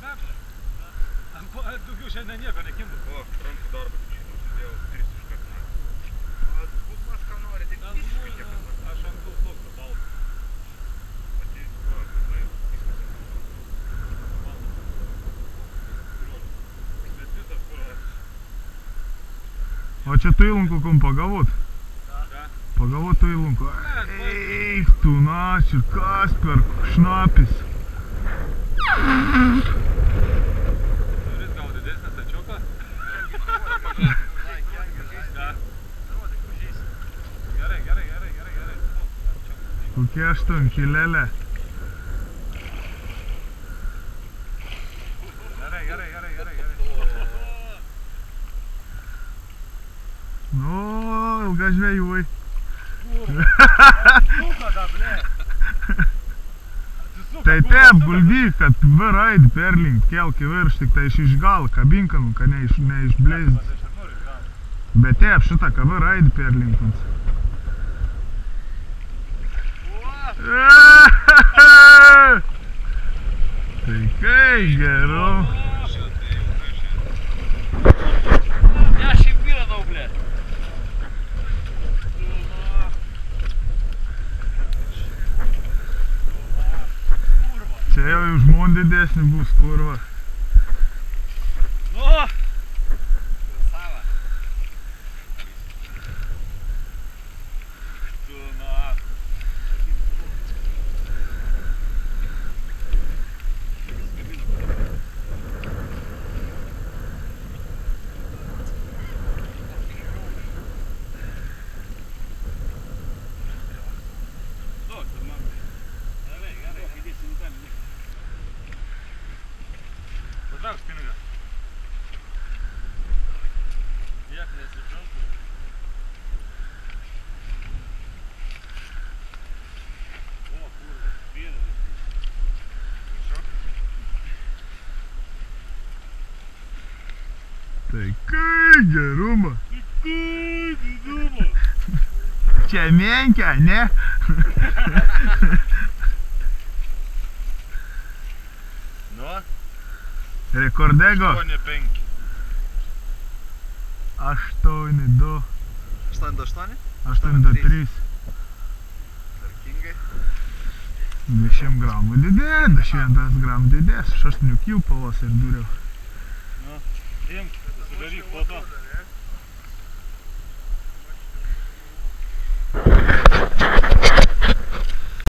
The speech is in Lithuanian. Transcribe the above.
Nepšė. Daugiau šiandien nieko nekimbu. O, rankų darbą. Dėl 3 iš karto. Bus mas ką nori, tik visiškai kiek. Aš ant klausos balą. Pati, va, žinai, viskas. А че ты илунку ком поговод? Да. Поговод ты илунку. Эх, tu nāci, Kaspar, šnapis. Turis gal didesnė sačiuka? Gerai. Kokie 8 kilelė. Gerai. Nu, ilga žvejui. Suka da, ble. Tai taip, guldyk, kad V-raid perlink, kelk į virš, tik tai išgal kabinką, nu, kad neišblėzdys. Bet taip, šitą, kad V-raid perlinkins. Tai kai geru. Я šiaip vyradau, ble. Čia jau žmon didesnį bus, kurva. Nu! Krasava. Tu, na. Patrauks pinigą. Як не сучонку? О, курва, піна. Tai kai geruma. Kai, diduma. Čia menkia, ne? Nu? Rekordego. 8-5. 8-2. 8-8? 8-3. Tvarkingai. 20 gramų didės, 100 gramų didės. 8 kilpalos ir duriau. Nu, imk, sudaryk po to.